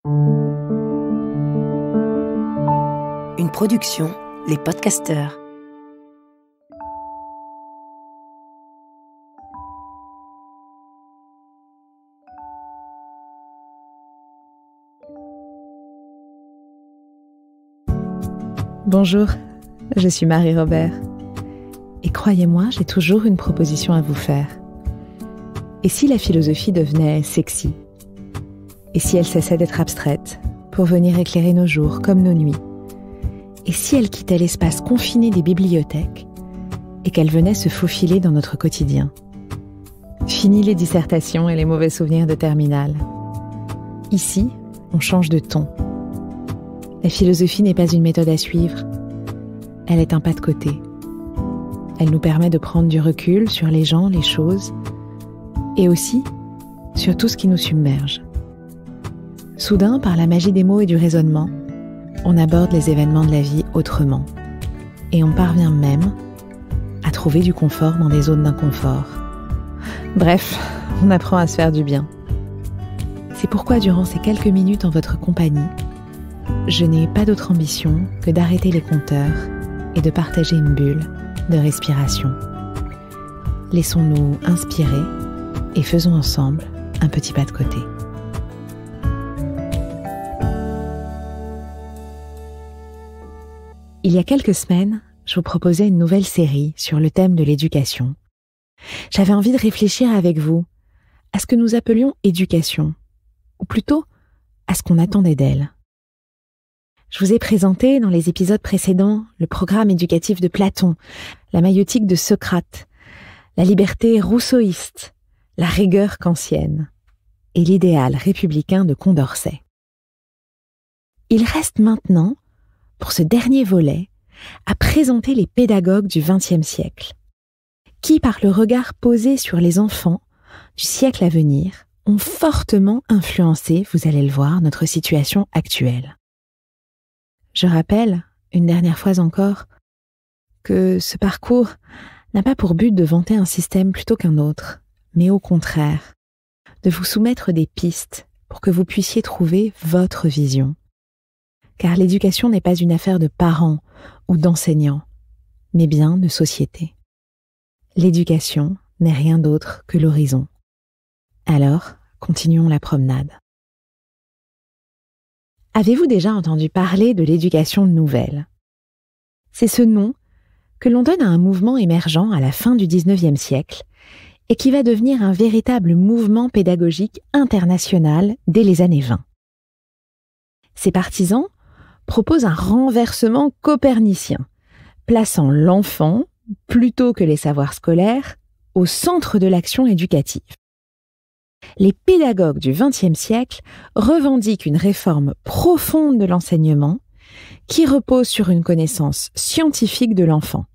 Une production, Les Podcasteurs. Bonjour, je suis Marie-Robert. Et croyez-moi, j'ai toujours une proposition à vous faire. Et si la philosophie devenait sexy ? Et si elle cessait d'être abstraite, pour venir éclairer nos jours comme nos nuits ? Et si elle quittait l'espace confiné des bibliothèques et qu'elle venait se faufiler dans notre quotidien ? Fini les dissertations et les mauvais souvenirs de terminale. Ici, on change de ton. La philosophie n'est pas une méthode à suivre, elle est un pas de côté. Elle nous permet de prendre du recul sur les gens, les choses, et aussi sur tout ce qui nous submerge. Soudain, par la magie des mots et du raisonnement, on aborde les événements de la vie autrement. Et on parvient même à trouver du confort dans des zones d'inconfort. Bref, on apprend à se faire du bien. C'est pourquoi durant ces quelques minutes en votre compagnie, je n'ai pas d'autre ambition que d'arrêter les compteurs et de partager une bulle de respiration. Laissons-nous inspirer et faisons ensemble un petit pas de côté. Il y a quelques semaines, je vous proposais une nouvelle série sur le thème de l'éducation. J'avais envie de réfléchir avec vous à ce que nous appelions éducation, ou plutôt à ce qu'on attendait d'elle. Je vous ai présenté dans les épisodes précédents le programme éducatif de Platon, la maïeutique de Socrate, la liberté rousseauiste, la rigueur kantienne et l'idéal républicain de Condorcet. Il reste maintenant, pour ce dernier volet, à présenter les pédagogues du XXe siècle, qui, par le regard posé sur les enfants du siècle à venir, ont fortement influencé, vous allez le voir, notre situation actuelle. Je rappelle, une dernière fois encore, que ce parcours n'a pas pour but de vanter un système plutôt qu'un autre, mais au contraire, de vous soumettre des pistes pour que vous puissiez trouver votre vision. Car l'éducation n'est pas une affaire de parents ou d'enseignants, mais bien de société. L'éducation n'est rien d'autre que l'horizon. Alors, continuons la promenade. Avez-vous déjà entendu parler de l'éducation nouvelle ? C'est ce nom que l'on donne à un mouvement émergent à la fin du XIXe siècle et qui va devenir un véritable mouvement pédagogique international dès les années 20. Ses partisans proposent un renversement copernicien, plaçant l'enfant, plutôt que les savoirs scolaires, au centre de l'action éducative. Les pédagogues du XXe siècle revendiquent une réforme profonde de l'enseignement qui repose sur une connaissance scientifique de l'enfant,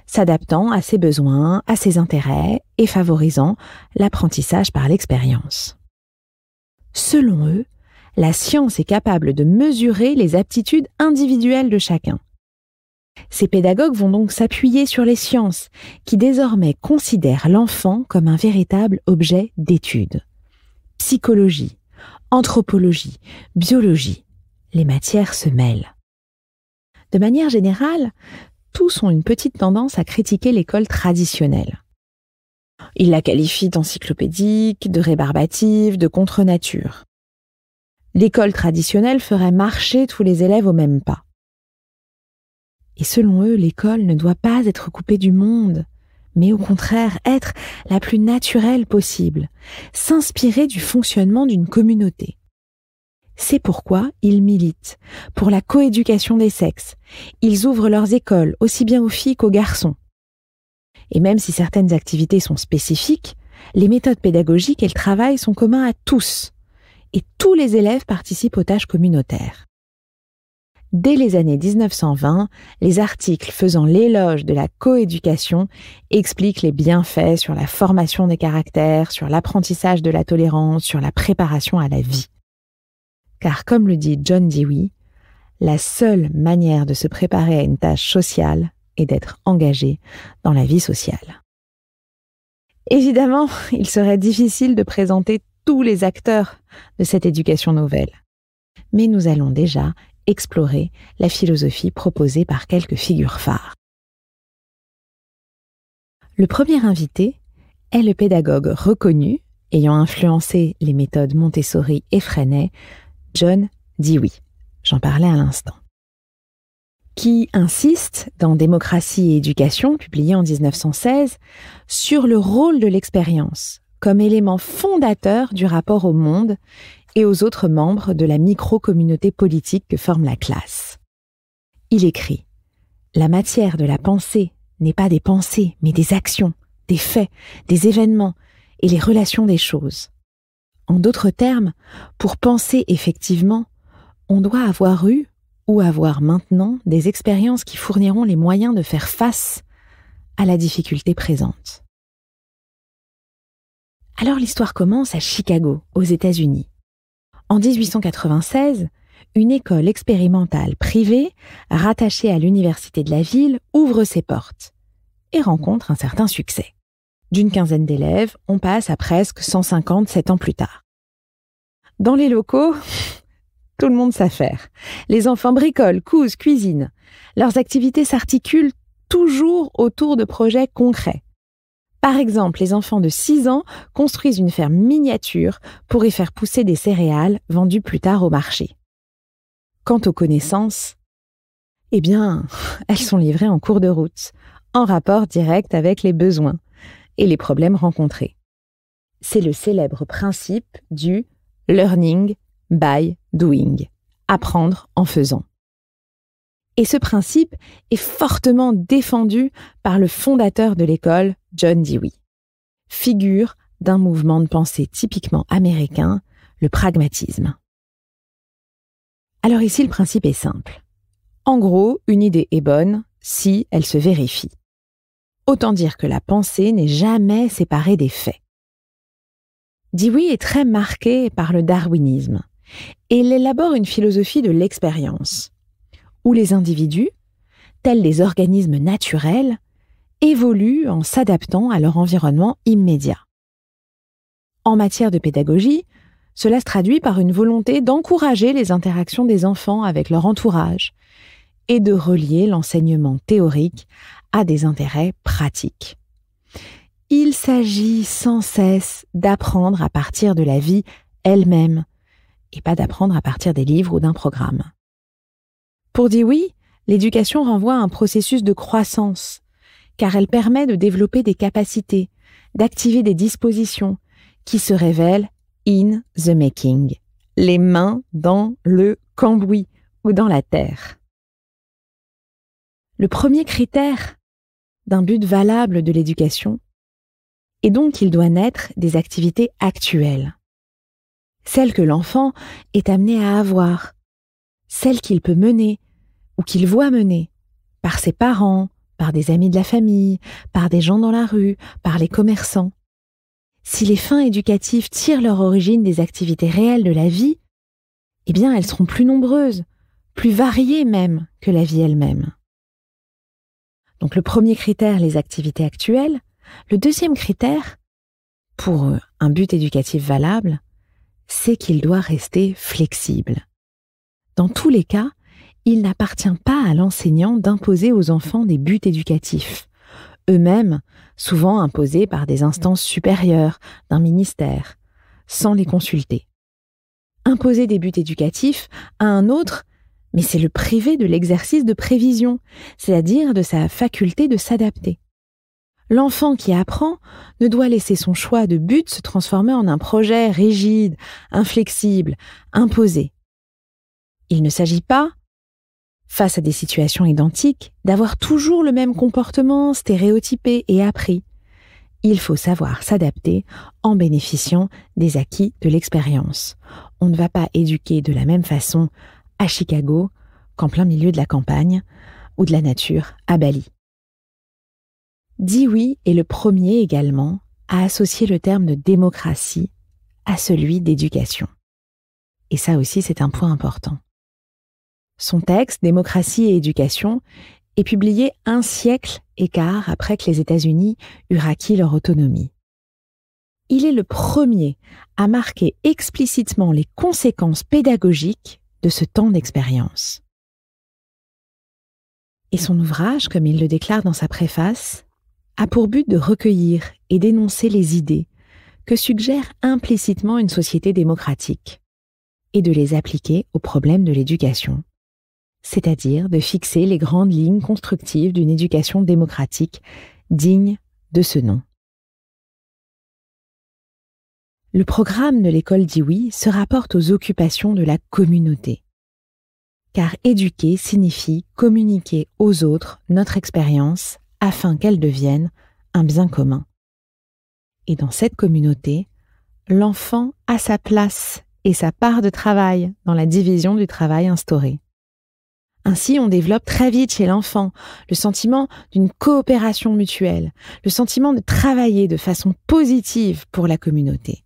s'adaptant à ses besoins, à ses intérêts et favorisant l'apprentissage par l'expérience. Selon eux, la science est capable de mesurer les aptitudes individuelles de chacun. Ces pédagogues vont donc s'appuyer sur les sciences qui désormais considèrent l'enfant comme un véritable objet d'étude. Psychologie, anthropologie, biologie, les matières se mêlent. De manière générale, tous ont une petite tendance à critiquer l'école traditionnelle. Ils la qualifient d'encyclopédique, de rébarbative, de contre-nature. L'école traditionnelle ferait marcher tous les élèves au même pas. Et selon eux, l'école ne doit pas être coupée du monde, mais au contraire être la plus naturelle possible, s'inspirer du fonctionnement d'une communauté. C'est pourquoi ils militent pour la coéducation des sexes. Ils ouvrent leurs écoles aussi bien aux filles qu'aux garçons. Et même si certaines activités sont spécifiques, les méthodes pédagogiques et le travail sont communs à tous. Et tous les élèves participent aux tâches communautaires. Dès les années 1920, les articles faisant l'éloge de la coéducation expliquent les bienfaits sur la formation des caractères, sur l'apprentissage de la tolérance, sur la préparation à la vie. Car comme le dit John Dewey, la seule manière de se préparer à une tâche sociale est d'être engagé dans la vie sociale. Évidemment, il serait difficile de présenter tous les acteurs de cette éducation nouvelle. mais nous allons déjà explorer la philosophie proposée par quelques figures phares. Le premier invité est le pédagogue reconnu, ayant influencé les méthodes Montessori et Freinet, John Dewey. J'en parlais à l'instant. Qui insiste, dans Démocratie et éducation, publié en 1916, sur le rôle de l'expérience comme élément fondateur du rapport au monde et aux autres membres de la micro-communauté politique que forme la classe. Il écrit « La matière de la pensée n'est pas des pensées, mais des actions, des faits, des événements et les relations des choses. En d'autres termes, pour penser effectivement, on doit avoir eu ou avoir maintenant des expériences qui fourniront les moyens de faire face à la difficulté présente. » Alors l'histoire commence à Chicago, aux États-Unis. En 1896, une école expérimentale privée, rattachée à l'université de la ville, ouvre ses portes et rencontre un certain succès. D'une quinzaine d'élèves, on passe à presque 150 7 ans plus tard. Dans les locaux, tout le monde s'affaire. Les enfants bricolent, cousent, cuisinent. Leurs activités s'articulent toujours autour de projets concrets. Par exemple, les enfants de 6 ans construisent une ferme miniature pour y faire pousser des céréales vendues plus tard au marché. Quant aux connaissances, eh bien, elles sont livrées en cours de route, en rapport direct avec les besoins et les problèmes rencontrés. C'est le célèbre principe du « learning by doing », apprendre en faisant. Et ce principe est fortement défendu par le fondateur de l'école, John Dewey, figure d'un mouvement de pensée typiquement américain, le pragmatisme. Alors ici, le principe est simple. En gros, une idée est bonne si elle se vérifie. Autant dire que la pensée n'est jamais séparée des faits. Dewey est très marqué par le darwinisme et il élabore une philosophie de l'expérience, où les individus, tels des organismes naturels, évoluent en s'adaptant à leur environnement immédiat. En matière de pédagogie, cela se traduit par une volonté d'encourager les interactions des enfants avec leur entourage et de relier l'enseignement théorique à des intérêts pratiques. Il s'agit sans cesse d'apprendre à partir de la vie elle-même et pas d'apprendre à partir des livres ou d'un programme. Pour Dewey, l'éducation renvoie à un processus de croissance, car elle permet de développer des capacités, d'activer des dispositions qui se révèlent in the making, les mains dans le cambouis ou dans la terre. Le premier critère d'un but valable de l'éducation est donc qu'il doit naître des activités actuelles, celles que l'enfant est amené à avoir, celles qu'il peut mener ou qu'il voit mener par ses parents, par des amis de la famille, par des gens dans la rue, par les commerçants. Si les fins éducatives tirent leur origine des activités réelles de la vie, eh bien elles seront plus nombreuses, plus variées même que la vie elle-même. Donc le premier critère, les activités actuelles. Le deuxième critère, pour un but éducatif valable, c'est qu'il doit rester flexible. Dans tous les cas, il n'appartient pas à l'enseignant d'imposer aux enfants des buts éducatifs, eux-mêmes souvent imposés par des instances supérieures d'un ministère, sans les consulter. Imposer des buts éducatifs à un autre, mais c'est le priver de l'exercice de prévision, c'est-à-dire de sa faculté de s'adapter. L'enfant qui apprend ne doit laisser son choix de but se transformer en un projet rigide, inflexible, imposé. Il ne s'agit pas, face à des situations identiques, d'avoir toujours le même comportement stéréotypé et appris. Il faut savoir s'adapter en bénéficiant des acquis de l'expérience. On ne va pas éduquer de la même façon à Chicago qu'en plein milieu de la campagne ou de la nature à Bali. Dewey est le premier également à associer le terme de démocratie à celui d'éducation. Et ça aussi, c'est un point important. Son texte, Démocratie et éducation, est publié 1 siècle et quart après que les États-Unis eurent acquis leur autonomie. Il est le premier à marquer explicitement les conséquences pédagogiques de ce temps d'expérience. Et son ouvrage, comme il le déclare dans sa préface, a pour but de recueillir et d'énoncer les idées que suggère implicitement une société démocratique et de les appliquer aux problèmes de l'éducation, c'est-à-dire de fixer les grandes lignes constructives d'une éducation démocratique digne de ce nom. Le programme de l'école Dewey se rapporte aux occupations de la communauté, car éduquer signifie communiquer aux autres notre expérience afin qu'elle devienne un bien commun. Et dans cette communauté, l'enfant a sa place et sa part de travail dans la division du travail instaurée. Ainsi, on développe très vite chez l'enfant le sentiment d'une coopération mutuelle, le sentiment de travailler de façon positive pour la communauté.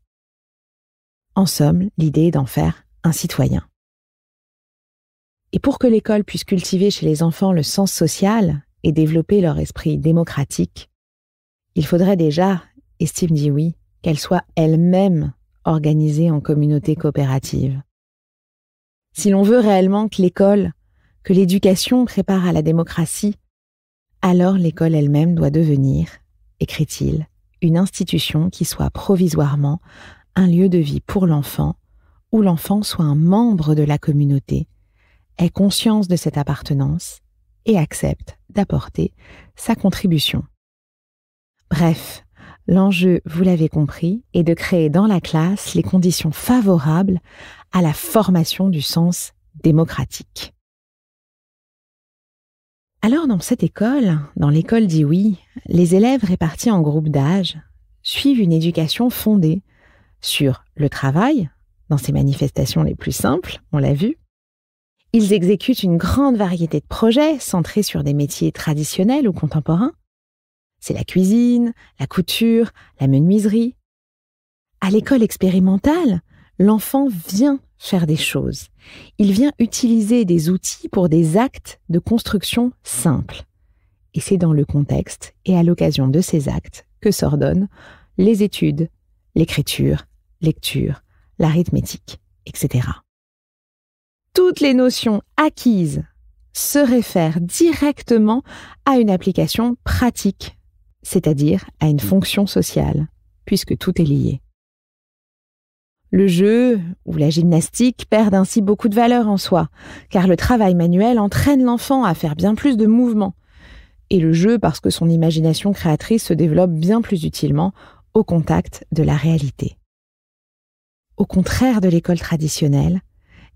En somme, l'idée est d'en faire un citoyen. Et pour que l'école puisse cultiver chez les enfants le sens social et développer leur esprit démocratique, il faudrait déjà, estime Dewey, qu'elle soit elle-même organisée en communauté coopérative. Si l'on veut réellement que l'école, que l'éducation prépare à la démocratie, alors l'école elle-même doit devenir, écrit-il, une institution qui soit provisoirement un lieu de vie pour l'enfant, où l'enfant soit un membre de la communauté, ait conscience de cette appartenance et accepte d'apporter sa contribution. Bref, l'enjeu, vous l'avez compris, est de créer dans la classe les conditions favorables à la formation du sens démocratique. Alors dans cette école, dans l'école Dewey, les élèves répartis en groupes d'âge suivent une éducation fondée sur le travail, dans ses manifestations les plus simples, on l'a vu. Ils exécutent une grande variété de projets centrés sur des métiers traditionnels ou contemporains. C'est la cuisine, la couture, la menuiserie. À l'école expérimentale, l'enfant vient faire des choses. Il vient utiliser des outils pour des actes de construction simples. Et c'est dans le contexte et à l'occasion de ces actes que s'ordonnent les études, l'écriture, lecture, l'arithmétique, etc. Toutes les notions acquises se réfèrent directement à une application pratique, c'est-à-dire à une fonction sociale, puisque tout est lié. Le jeu ou la gymnastique perdent ainsi beaucoup de valeur en soi, car le travail manuel entraîne l'enfant à faire bien plus de mouvements, et le jeu parce que son imagination créatrice se développe bien plus utilement au contact de la réalité. Au contraire de l'école traditionnelle,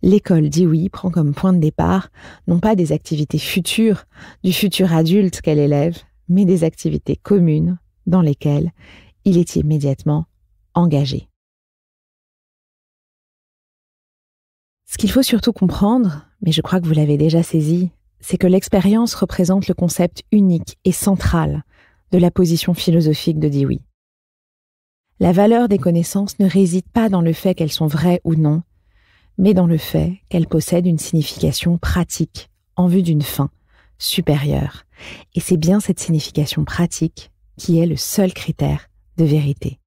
l'école Dewey prend comme point de départ non pas des activités futures du futur adulte qu'elle élève, mais des activités communes dans lesquelles il est immédiatement engagé. Ce qu'il faut surtout comprendre, mais je crois que vous l'avez déjà saisi, c'est que l'expérience représente le concept unique et central de la position philosophique de Dewey. La valeur des connaissances ne réside pas dans le fait qu'elles sont vraies ou non, mais dans le fait qu'elles possèdent une signification pratique en vue d'une fin supérieure. Et c'est bien cette signification pratique qui est le seul critère de vérité.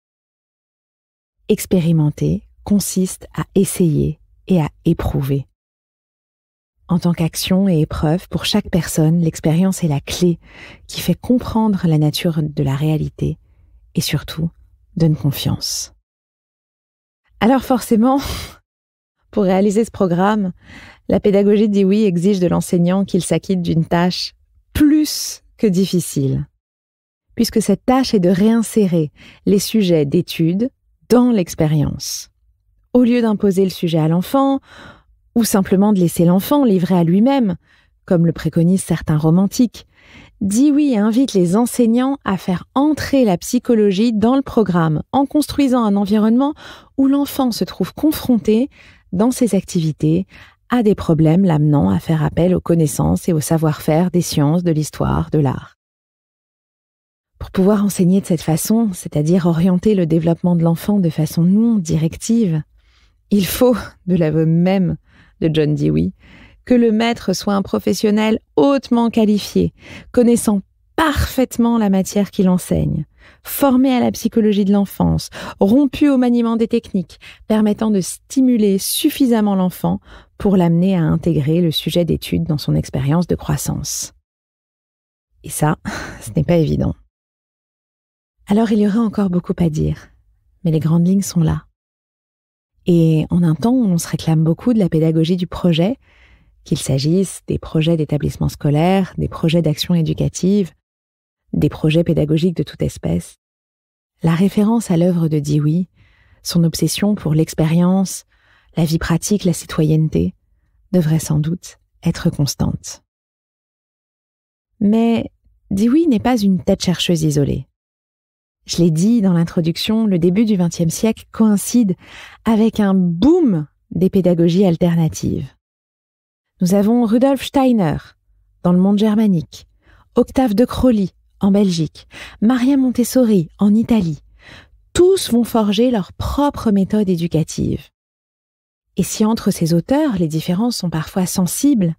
Expérimenter consiste à essayer et à éprouver. En tant qu'action et épreuve, pour chaque personne, l'expérience est la clé qui fait comprendre la nature de la réalité et surtout donne confiance. Alors forcément, pour réaliser ce programme, la pédagogie de Dewey exige de l'enseignant qu'il s'acquitte d'une tâche plus que difficile, puisque cette tâche est de réinsérer les sujets d'étude dans l'expérience. Au lieu d'imposer le sujet à l'enfant, ou simplement de laisser l'enfant livré à lui-même, comme le préconisent certains romantiques, Dewey invite les enseignants à faire entrer la psychologie dans le programme en construisant un environnement où l'enfant se trouve confronté, dans ses activités, à des problèmes l'amenant à faire appel aux connaissances et au savoir-faire des sciences, de l'histoire, de l'art. Pour pouvoir enseigner de cette façon, c'est-à-dire orienter le développement de l'enfant de façon non directive, il faut, de l'aveu même de John Dewey, que le maître soit un professionnel hautement qualifié, connaissant parfaitement la matière qu'il enseigne, formé à la psychologie de l'enfance, rompu au maniement des techniques, permettant de stimuler suffisamment l'enfant pour l'amener à intégrer le sujet d'étude dans son expérience de croissance. Et ça, ce n'est pas évident. Alors il y aurait encore beaucoup à dire, mais les grandes lignes sont là. Et en un temps où on se réclame beaucoup de la pédagogie du projet, qu'il s'agisse des projets d'établissement scolaire, des projets d'action éducative, des projets pédagogiques de toute espèce, la référence à l'œuvre de Dewey, son obsession pour l'expérience, la vie pratique, la citoyenneté, devrait sans doute être constante. Mais Dewey n'est pas une tête chercheuse isolée. Je l'ai dit dans l'introduction, le début du XXe siècle coïncide avec un boom des pédagogies alternatives. Nous avons Rudolf Steiner dans le monde germanique, Octave de Crowley en Belgique, Maria Montessori en Italie. Tous vont forger leur propre méthode éducative. Et si entre ces auteurs, les différences sont parfois sensibles,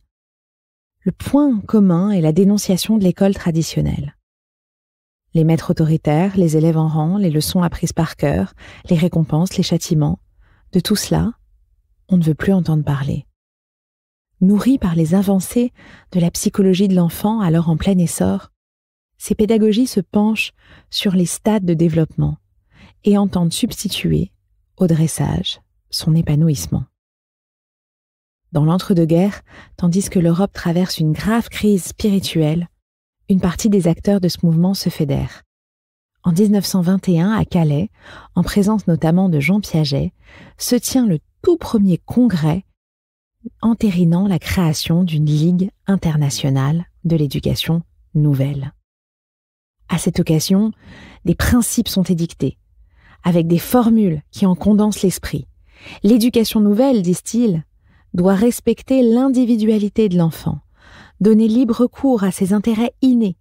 le point commun est la dénonciation de l'école traditionnelle. Les maîtres autoritaires, les élèves en rang, les leçons apprises par cœur, les récompenses, les châtiments, de tout cela, on ne veut plus entendre parler. Nourris par les avancées de la psychologie de l'enfant alors en plein essor, ces pédagogies se penchent sur les stades de développement et entendent substituer au dressage son épanouissement. Dans l'entre-deux-guerres, tandis que l'Europe traverse une grave crise spirituelle, une partie des acteurs de ce mouvement se fédère. En 1921, à Calais, en présence notamment de Jean Piaget, se tient le tout premier congrès entérinant la création d'une Ligue internationale de l'éducation nouvelle. À cette occasion, des principes sont édictés, avec des formules qui en condensent l'esprit. L'éducation nouvelle, disent-ils, doit respecter l'individualité de l'enfant, donner libre cours à ses intérêts innés,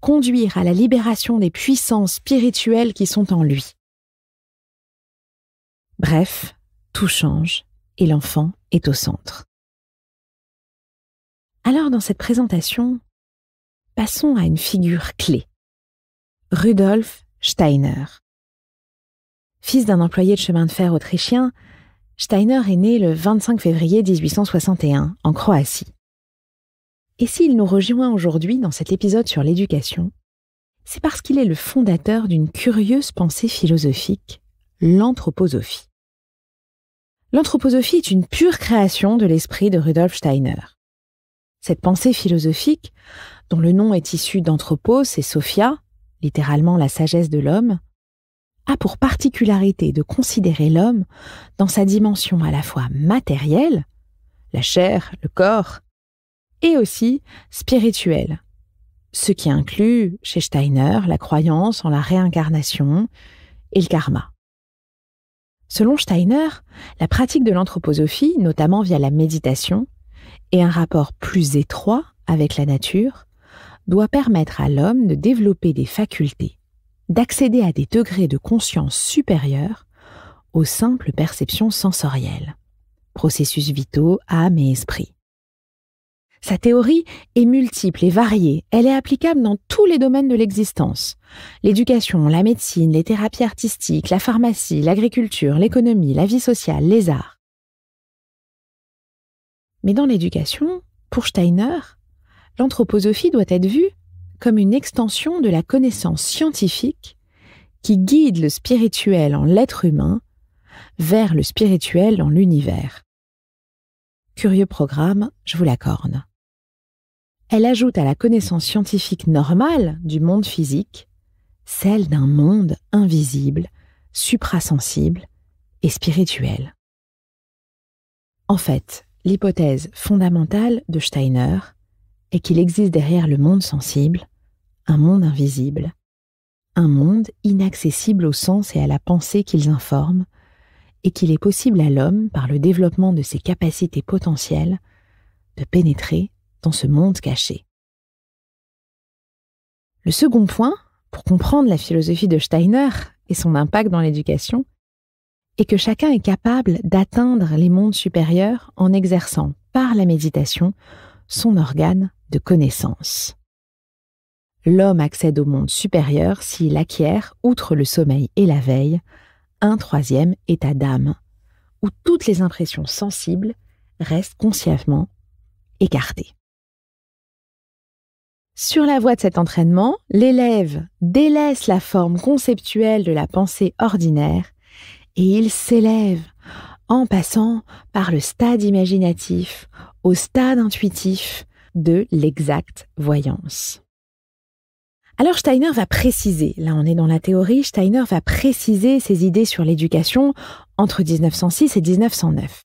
conduire à la libération des puissances spirituelles qui sont en lui. Bref, tout change et l'enfant est au centre. Alors dans cette présentation, passons à une figure clé. Rudolf Steiner. Fils d'un employé de chemin de fer autrichien, Steiner est né le 25 février 1861 en Croatie. Et s'il nous rejoint aujourd'hui dans cet épisode sur l'éducation, c'est parce qu'il est le fondateur d'une curieuse pensée philosophique, l'anthroposophie. L'anthroposophie est une pure création de l'esprit de Rudolf Steiner. Cette pensée philosophique, dont le nom est issu d'anthropos et sophia, littéralement la sagesse de l'homme, a pour particularité de considérer l'homme dans sa dimension à la fois matérielle, la chair, le corps, et aussi spirituelle, ce qui inclut, chez Steiner, la croyance en la réincarnation et le karma. Selon Steiner, la pratique de l'anthroposophie, notamment via la méditation, et un rapport plus étroit avec la nature, doit permettre à l'homme de développer des facultés, d'accéder à des degrés de conscience supérieurs aux simples perceptions sensorielles, processus vitaux, âme et esprit. Sa théorie est multiple et variée, elle est applicable dans tous les domaines de l'existence. L'éducation, la médecine, les thérapies artistiques, la pharmacie, l'agriculture, l'économie, la vie sociale, les arts. Mais dans l'éducation, pour Steiner, l'anthroposophie doit être vue comme une extension de la connaissance scientifique qui guide le spirituel en l'être humain vers le spirituel dans l'univers. Curieux programme, je vous l'accorde. Elle ajoute à la connaissance scientifique normale du monde physique celle d'un monde invisible, suprasensible et spirituel. En fait, l'hypothèse fondamentale de Steiner est qu'il existe derrière le monde sensible un monde invisible, un monde inaccessible au sens et à la pensée qu'ils informent, et qu'il est possible à l'homme, par le développement de ses capacités potentielles, de pénétrer dans ce monde caché. Le second point, pour comprendre la philosophie de Steiner et son impact dans l'éducation, est que chacun est capable d'atteindre les mondes supérieurs en exerçant, par la méditation, son organe de connaissance. l'homme accède au monde supérieur s'il acquiert, outre le sommeil et la veille, un troisième état d'âme, où toutes les impressions sensibles restent consciemment écartées. Sur la voie de cet entraînement, l'élève délaisse la forme conceptuelle de la pensée ordinaire et il s'élève en passant par le stade imaginatif au stade intuitif de l'exacte voyance. Alors Steiner va préciser, là on est dans la théorie, Steiner va préciser ses idées sur l'éducation entre 1906 et 1909.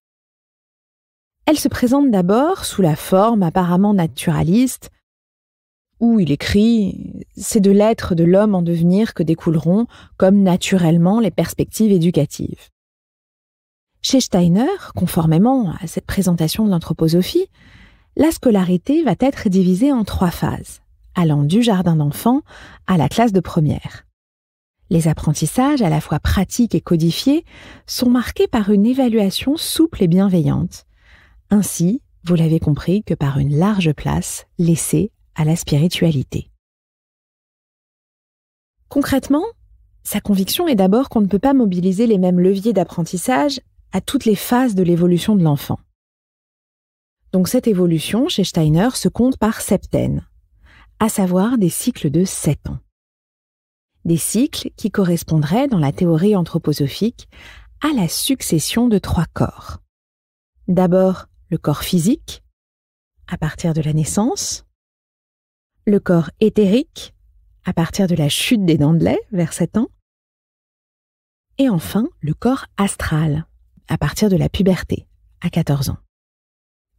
Elle se présente d'abord sous la forme apparemment naturaliste, où il écrit « C'est de l'être de l'homme en devenir que découleront, comme naturellement, les perspectives éducatives ». Chez Steiner, conformément à cette présentation de l'anthroposophie, la scolarité va être divisée en 3 phases, allant du jardin d'enfants à la classe de première. Les apprentissages, à la fois pratiques et codifiés, sont marqués par une évaluation souple et bienveillante, ainsi, vous l'avez compris, que par une large place laissée à la spiritualité. Concrètement, sa conviction est d'abord qu'on ne peut pas mobiliser les mêmes leviers d'apprentissage à toutes les phases de l'évolution de l'enfant. Donc cette évolution, chez Steiner, se compte par septaines, à savoir des cycles de 7 ans. Des cycles qui correspondraient, dans la théorie anthroposophique, à la succession de 3 corps. D'abord, le corps physique, à partir de la naissance, le corps éthérique, à partir de la chute des dents de lait, vers 7 ans, et enfin le corps astral, à partir de la puberté, à 14 ans.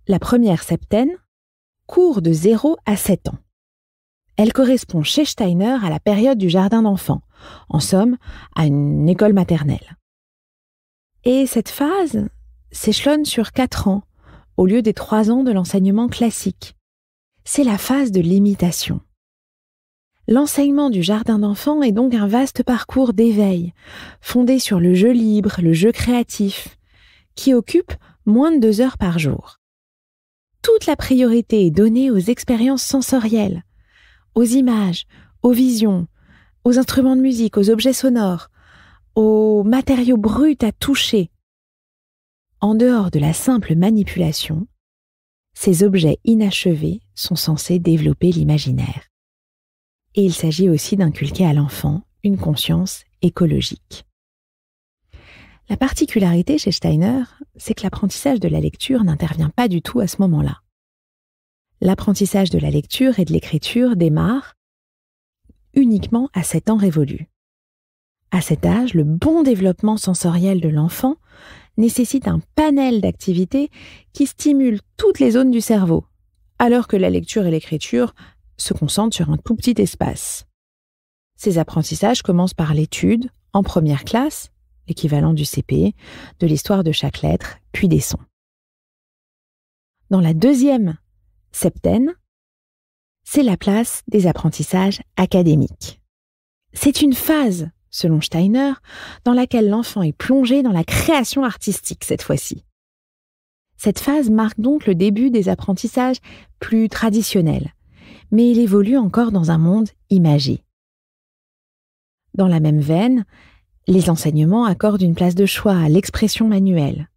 La première septaine court de 0 à 7 ans. Elle correspond chez Steiner à la période du jardin d'enfants, en somme, à une école maternelle. Et cette phase s'échelonne sur 4 ans, au lieu des 3 ans de l'enseignement classique. C'est la phase de l'imitation. L'enseignement du jardin d'enfants est donc un vaste parcours d'éveil, fondé sur le jeu libre, le jeu créatif, qui occupe moins de 2 heures par jour. Toute la priorité est donnée aux expériences sensorielles, aux images, aux visions, aux instruments de musique, aux objets sonores, aux matériaux bruts à toucher. En dehors de la simple manipulation, ces objets inachevés sont censés développer l'imaginaire. Et il s'agit aussi d'inculquer à l'enfant une conscience écologique. La particularité chez Steiner, c'est que l'apprentissage de la lecture n'intervient pas du tout à ce moment-là. L'apprentissage de la lecture et de l'écriture démarre uniquement à 7 ans révolus. À cet âge, le bon développement sensoriel de l'enfant nécessite un panel d'activités qui stimulent toutes les zones du cerveau, alors que la lecture et l'écriture se concentrent sur un tout petit espace. Ces apprentissages commencent par l'étude, en première classe, l'équivalent du CP, de l'histoire de chaque lettre, puis des sons. Dans la deuxième septaine, c'est la place des apprentissages académiques. C'est une phase, selon Steiner, dans laquelle l'enfant est plongé dans la création artistique cette fois-ci. Cette phase marque donc le début des apprentissages plus traditionnels, mais il évolue encore dans un monde imagé. Dans la même veine, les enseignements accordent une place de choix à l'expression manuelle.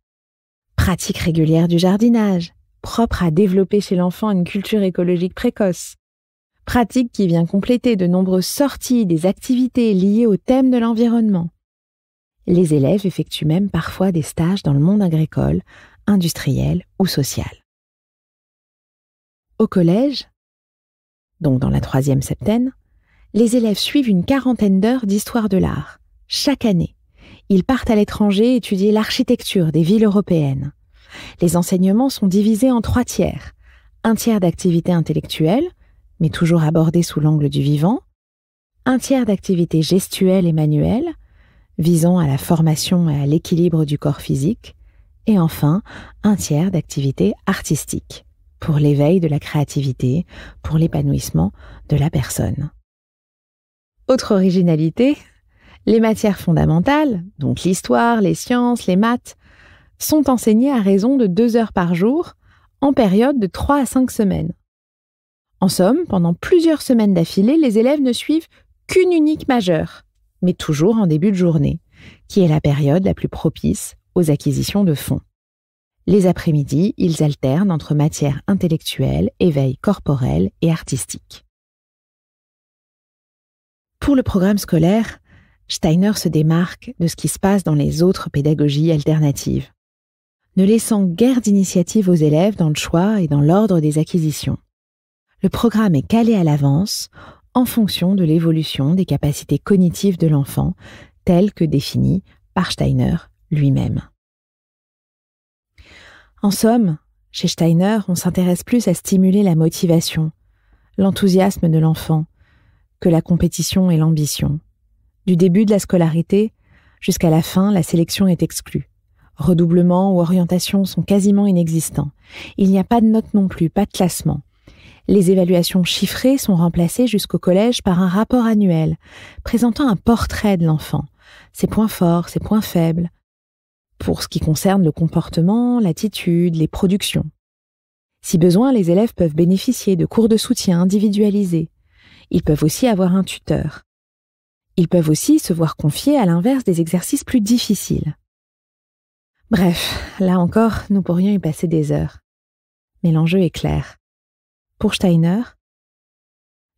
Pratique régulière du jardinage, propre à développer chez l'enfant une culture écologique précoce. Pratique qui vient compléter de nombreuses sorties des activités liées au thème de l'environnement. Les élèves effectuent même parfois des stages dans le monde agricole, industriel ou social. Au collège, donc dans la 3e septaine, les élèves suivent une 40aine d'heures d'histoire de l'art. Chaque année, ils partent à l'étranger étudier l'architecture des villes européennes. Les enseignements sont divisés en 3 tiers. Un tiers d'activités intellectuelles, mais toujours abordées sous l'angle du vivant. Un tiers d'activités gestuelles et manuelles, visant à la formation et à l'équilibre du corps physique. Et enfin, un tiers d'activités artistiques, pour l'éveil de la créativité, pour l'épanouissement de la personne. Autre originalité, les matières fondamentales, donc l'histoire, les sciences, les maths, sont enseignées à raison de 2 heures par jour, en période de 3 à 5 semaines. En somme, pendant plusieurs semaines d'affilée, les élèves ne suivent qu'une unique majeure, mais toujours en début de journée, qui est la période la plus propice aux acquisitions de fonds. Les après-midi, ils alternent entre matières intellectuelles, éveil corporel et artistique. Pour le programme scolaire, Steiner se démarque de ce qui se passe dans les autres pédagogies alternatives, ne laissant guère d'initiative aux élèves dans le choix et dans l'ordre des acquisitions. Le programme est calé à l'avance en fonction de l'évolution des capacités cognitives de l'enfant, telles que définies par Steiner lui-même. En somme, chez Steiner, on s'intéresse plus à stimuler la motivation, l'enthousiasme de l'enfant, que la compétition et l'ambition. Du début de la scolarité jusqu'à la fin, la sélection est exclue. Redoublement ou orientation sont quasiment inexistants. Il n'y a pas de notes non plus, pas de classement. Les évaluations chiffrées sont remplacées jusqu'au collège par un rapport annuel, présentant un portrait de l'enfant, ses points forts, ses points faibles, pour ce qui concerne le comportement, l'attitude, les productions. Si besoin, les élèves peuvent bénéficier de cours de soutien individualisés. Ils peuvent aussi avoir un tuteur. Ils peuvent aussi se voir confier à l'inverse des exercices plus difficiles. Bref, là encore, nous pourrions y passer des heures. Mais l'enjeu est clair. Pour Steiner,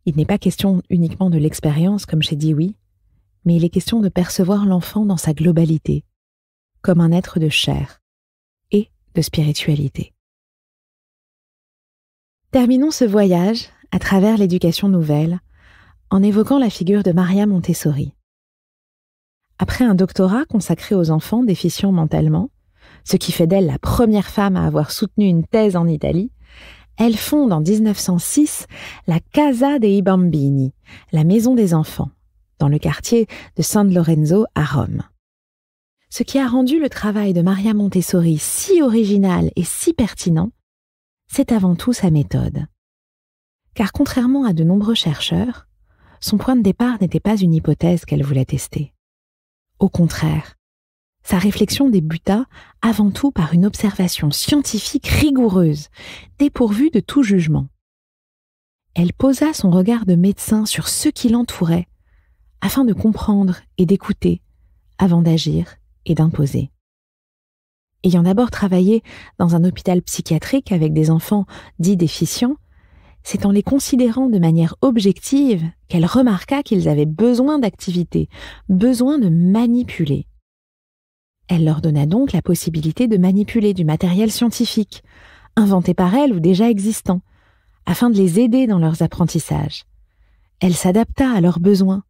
il n'est pas question uniquement de l'expérience comme chez Dewey, mais il est question de percevoir l'enfant dans sa globalité, comme un être de chair et de spiritualité. Terminons ce voyage à travers l'éducation nouvelle en évoquant la figure de Maria Montessori. Après un doctorat consacré aux enfants déficients mentalement, ce qui fait d'elle la première femme à avoir soutenu une thèse en Italie, elle fonde en 1906 la Casa dei Bambini, la maison des enfants, dans le quartier de San Lorenzo à Rome. Ce qui a rendu le travail de Maria Montessori si original et si pertinent, c'est avant tout sa méthode. Car contrairement à de nombreux chercheurs, son point de départ n'était pas une hypothèse qu'elle voulait tester. Au contraire, sa réflexion débuta avant tout par une observation scientifique rigoureuse, dépourvue de tout jugement. Elle posa son regard de médecin sur ceux qui l'entouraient, afin de comprendre et d'écouter, avant d'agir et d'imposer. Ayant d'abord travaillé dans un hôpital psychiatrique avec des enfants dits déficients, c'est en les considérant de manière objective qu'elle remarqua qu'ils avaient besoin d'activité, besoin de manipuler. Elle leur donna donc la possibilité de manipuler du matériel scientifique, inventé par elle ou déjà existant, afin de les aider dans leurs apprentissages. Elle s'adapta à leurs besoins.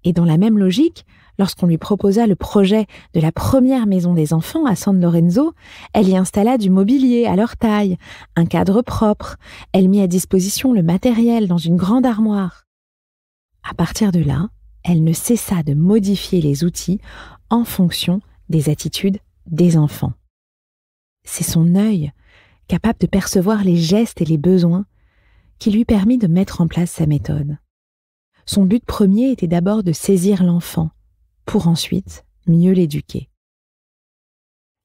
Et dans la même logique, lorsqu'on lui proposa le projet de la première maison des enfants à San Lorenzo, elle y installa du mobilier à leur taille, un cadre propre, elle mit à disposition le matériel dans une grande armoire. À partir de là, elle ne cessa de modifier les outils en fonction des attitudes des enfants. C'est son œil, capable de percevoir les gestes et les besoins, qui lui permit de mettre en place sa méthode. Son but premier était d'abord de saisir l'enfant, pour ensuite mieux l'éduquer.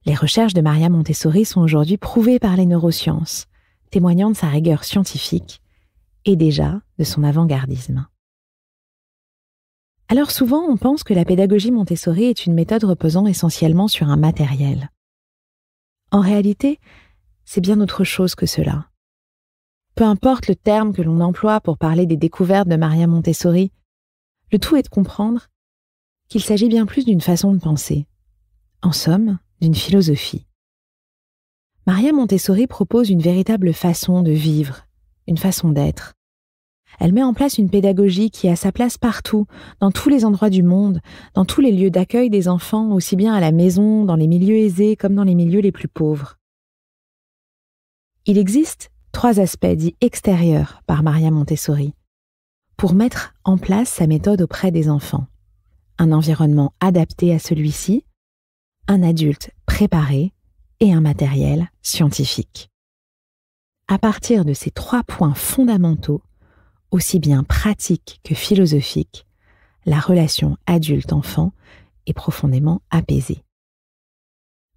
Les recherches de Maria Montessori sont aujourd'hui prouvées par les neurosciences, témoignant de sa rigueur scientifique et déjà de son avant-gardisme. Alors souvent, on pense que la pédagogie Montessori est une méthode reposant essentiellement sur un matériel. En réalité, c'est bien autre chose que cela. Peu importe le terme que l'on emploie pour parler des découvertes de Maria Montessori, le tout est de comprendre qu'il s'agit bien plus d'une façon de penser, en somme, d'une philosophie. Maria Montessori propose une véritable façon de vivre, une façon d'être. Elle met en place une pédagogie qui a sa place partout, dans tous les endroits du monde, dans tous les lieux d'accueil des enfants, aussi bien à la maison, dans les milieux aisés comme dans les milieux les plus pauvres. Il existe 3 aspects dits extérieurs par Maria Montessori pour mettre en place sa méthode auprès des enfants. Un environnement adapté à celui-ci, un adulte préparé et un matériel scientifique. À partir de ces 3 points fondamentaux, aussi bien pratiques que philosophiques, la relation adulte-enfant est profondément apaisée.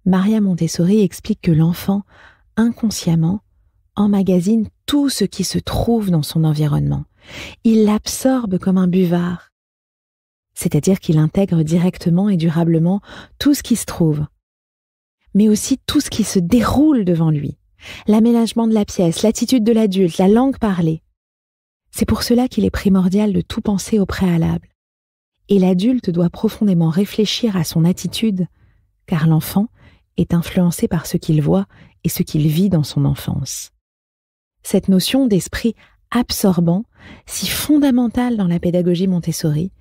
Maria Montessori explique que l'enfant, inconsciemment, emmagasine tout ce qui se trouve dans son environnement. Il l'absorbe comme un buvard. C'est-à-dire qu'il intègre directement et durablement tout ce qui se trouve, mais aussi tout ce qui se déroule devant lui. L'aménagement de la pièce, l'attitude de l'adulte, la langue parlée. C'est pour cela qu'il est primordial de tout penser au préalable. Et l'adulte doit profondément réfléchir à son attitude, car l'enfant est influencé par ce qu'il voit et ce qu'il vit dans son enfance. Cette notion d'esprit absorbant, si fondamentale dans la pédagogie Montessori,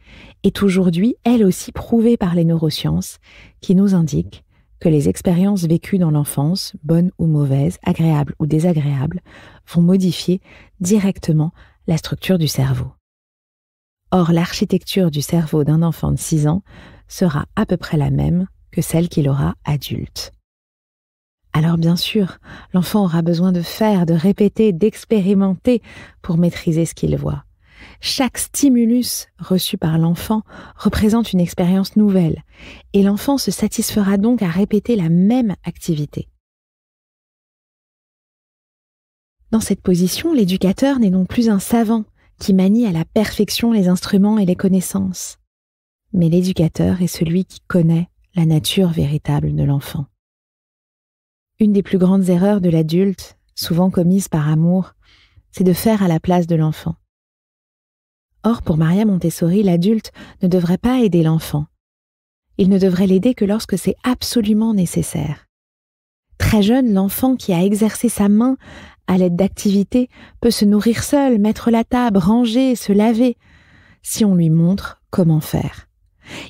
est aujourd'hui, elle aussi, prouvée par les neurosciences, qui nous indiquent que les expériences vécues dans l'enfance, bonnes ou mauvaises, agréables ou désagréables, vont modifier directement la structure du cerveau. Or, l'architecture du cerveau d'un enfant de 6 ans sera à peu près la même que celle qu'il aura adulte. Alors bien sûr, l'enfant aura besoin de faire, de répéter, d'expérimenter pour maîtriser ce qu'il voit. Chaque stimulus reçu par l'enfant représente une expérience nouvelle et l'enfant se satisfera donc à répéter la même activité. Dans cette position, l'éducateur n'est non plus un savant qui manie à la perfection les instruments et les connaissances, mais l'éducateur est celui qui connaît la nature véritable de l'enfant. Une des plus grandes erreurs de l'adulte, souvent commise par amour, c'est de faire à la place de l'enfant. Or, pour Maria Montessori, l'adulte ne devrait pas aider l'enfant. Il ne devrait l'aider que lorsque c'est absolument nécessaire. Très jeune, l'enfant qui a exercé sa main à l'aide d'activités peut se nourrir seul, mettre la table, ranger, se laver, si on lui montre comment faire.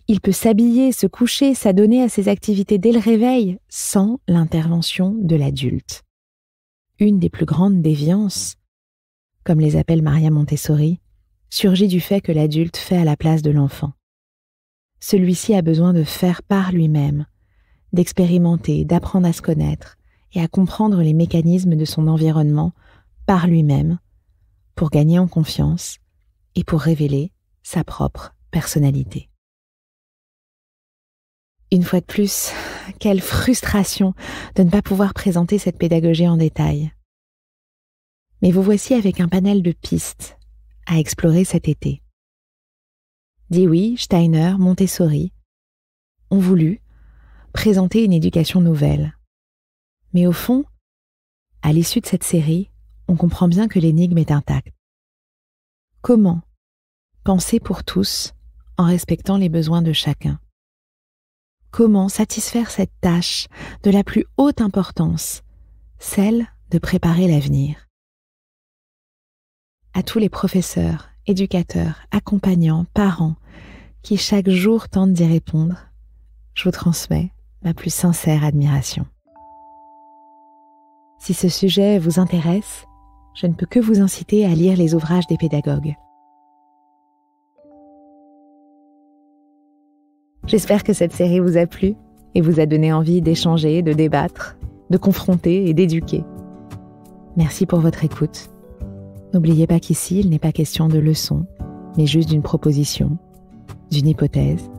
Il peut s'habiller, se coucher, s'adonner à ses activités dès le réveil, sans l'intervention de l'adulte. Une des plus grandes déviances, comme les appelle Maria Montessori, surgit du fait que l'adulte fait à la place de l'enfant. Celui-ci a besoin de faire par lui-même, d'expérimenter, d'apprendre à se connaître et à comprendre les mécanismes de son environnement par lui-même pour gagner en confiance et pour révéler sa propre personnalité. Une fois de plus, quelle frustration de ne pas pouvoir présenter cette pédagogie en détail. Mais vous voici avec un panel de pistes à explorer cet été. Dewey, Steiner, Montessori ont voulu présenter une éducation nouvelle. Mais au fond, à l'issue de cette série, on comprend bien que l'énigme est intacte. Comment penser pour tous en respectant les besoins de chacun? Comment satisfaire cette tâche de la plus haute importance, celle de préparer l'avenir? À tous les professeurs, éducateurs, accompagnants, parents, qui chaque jour tentent d'y répondre, je vous transmets ma plus sincère admiration. Si ce sujet vous intéresse, je ne peux que vous inciter à lire les ouvrages des pédagogues. J'espère que cette série vous a plu et vous a donné envie d'échanger, de débattre, de confronter et d'éduquer. Merci pour votre écoute. N'oubliez pas qu'ici, il n'est pas question de leçons, mais juste d'une proposition, d'une hypothèse,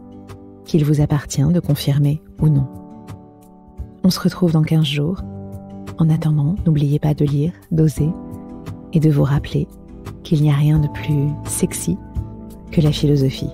qu'il vous appartient de confirmer ou non. On se retrouve dans 15 jours. En attendant, n'oubliez pas de lire, d'oser et de vous rappeler qu'il n'y a rien de plus sexy que la philosophie.